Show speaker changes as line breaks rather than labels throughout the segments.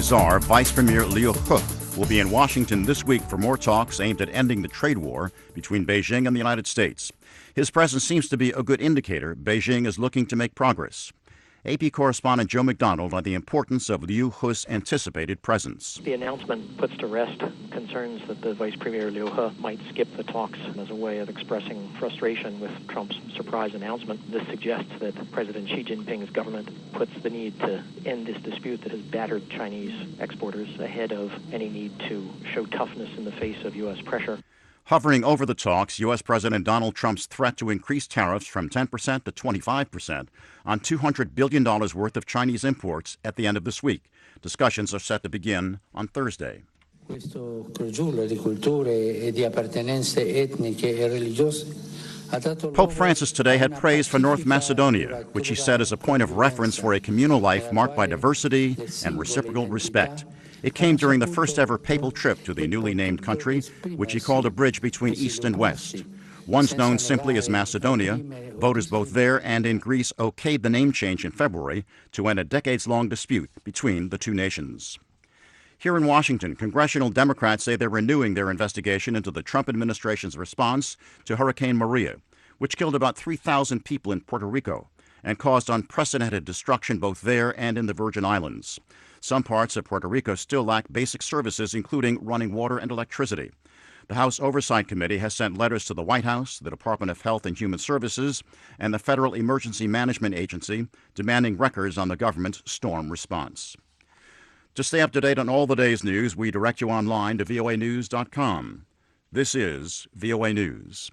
Chinese czar, Vice Premier Liu He, will be in Washington this week for more talks aimed at ending the trade war between Beijing and the United States. His presence seems to be a good indicator Beijing is looking to make progress. AP correspondent Joe McDonald on the importance of Liu He's anticipated presence.
The announcement puts to rest concerns that the Vice Premier Liu He might skip the talks as a way of expressing frustration with Trump's surprise announcement. This suggests that President Xi Jinping's government puts the need to end this dispute that has battered Chinese exporters ahead of any need to show toughness in the face of U.S. pressure.
Hovering over the talks, U.S. President Donald Trump's threat to increase tariffs from 10% to 25% on $200 billion worth of Chinese imports at the end of this week. Discussions are set to begin on Thursday. Pope Francis today had praise for North Macedonia, which he said is a point of reference for a communal life marked by diversity and reciprocal respect. It came during the first ever papal trip to the newly named country, which he called a bridge between East and West. Once known simply as Macedonia, voters both there and in Greece okayed the name change in February to end a decades-long dispute between the two nations. Here in Washington, congressional Democrats say they're renewing their investigation into the Trump administration's response to Hurricane Maria, which killed about 3,000 people in Puerto Rico and caused unprecedented destruction both there and in the Virgin Islands. Some parts of Puerto Rico still lack basic services, including running water and electricity. The House Oversight Committee has sent letters to the White House, the Department of Health and Human Services, and the Federal Emergency Management Agency, demanding records on the government's storm response. To stay up to date on all the day's news, we direct you online to voanews.com. This is VOA News.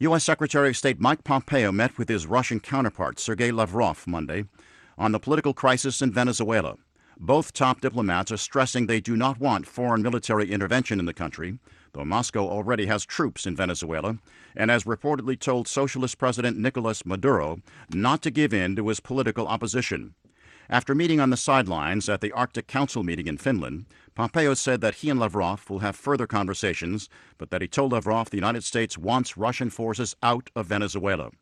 U.S. Secretary of State Mike Pompeo met with his Russian counterpart, Sergei Lavrov, Monday on the political crisis in Venezuela. Both top diplomats are stressing they do not want foreign military intervention in the country, though Moscow already has troops in Venezuela and has reportedly told Socialist President Nicolas Maduro not to give in to his political opposition. After meeting on the sidelines at the Arctic Council meeting in Finland, Pompeo said that he and Lavrov will have further conversations, but that he told Lavrov the United States wants Russian forces out of Venezuela.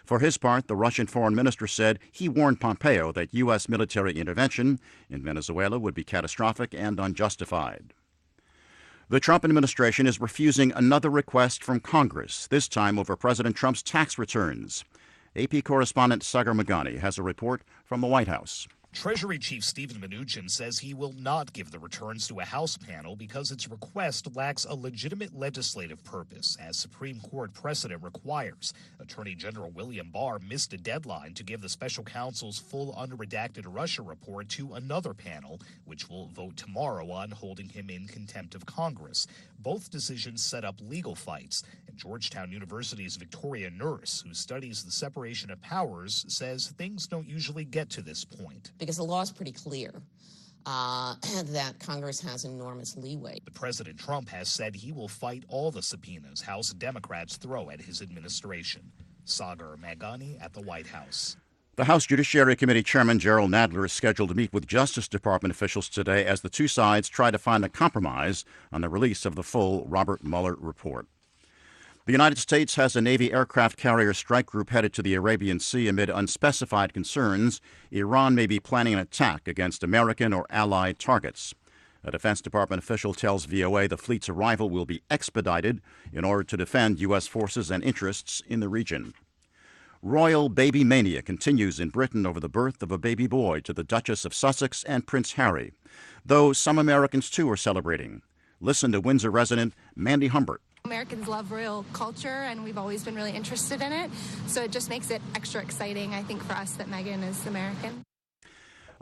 For his part, the Russian foreign minister said he warned Pompeo that U.S. military intervention in Venezuela would be catastrophic and unjustified. The Trump administration is refusing another request from Congress, this time over President Trump's tax returns. AP correspondent Sagar Meghani has a report from the White House.
Treasury Chief Steven Mnuchin says he will not give the returns to a House panel because its request lacks a legitimate legislative purpose, as Supreme Court precedent requires. Attorney General William Barr missed a deadline to give the special counsel's full unredacted Russia report to another panel, which will vote tomorrow on holding him in contempt of Congress. Both decisions set up legal fights, and Georgetown University's Victoria Nurse, who studies the separation of powers, says things don't usually get to this point.
Because the law is pretty clear that Congress has enormous leeway.
The President Trump has said he will fight all the subpoenas House Democrats throw at his administration. Sagar Meghani at the White House.
The House Judiciary Committee Chairman Gerald Nadler is scheduled to meet with Justice Department officials today as the two sides try to find a compromise on the release of the full Robert Mueller report. The United States has a Navy aircraft carrier strike group headed to the Arabian Sea amid unspecified concerns Iran may be planning an attack against American or allied targets. A Defense Department official tells VOA the fleet's arrival will be expedited in order to defend U.S. forces and interests in the region. Royal baby mania continues in Britain over the birth of a baby boy to the Duchess of Sussex and Prince Harry, though some Americans too are celebrating. Listen to Windsor resident Mandy Humbert.
Americans love royal culture, and we've always been really interested in it, so it just makes it extra exciting, I think, for us that Meghan is American.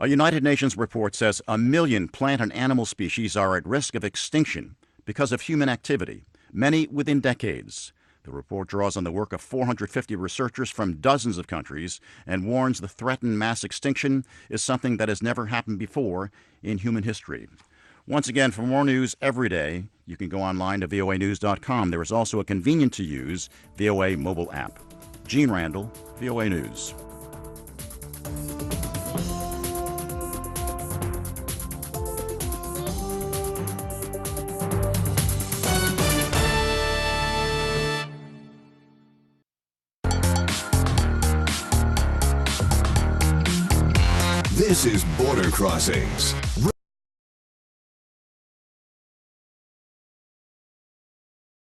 A United Nations report says 1 million plant and animal species are at risk of extinction because of human activity, many within decades. The report draws on the work of 450 researchers from dozens of countries and warns the threatened mass extinction is something that has never happened before in human history. Once again, for more news every day, you can go online to voanews.com. There is also a convenient-to-use VOA mobile app. Gene Randall, VOA News.
This is Border Crossings.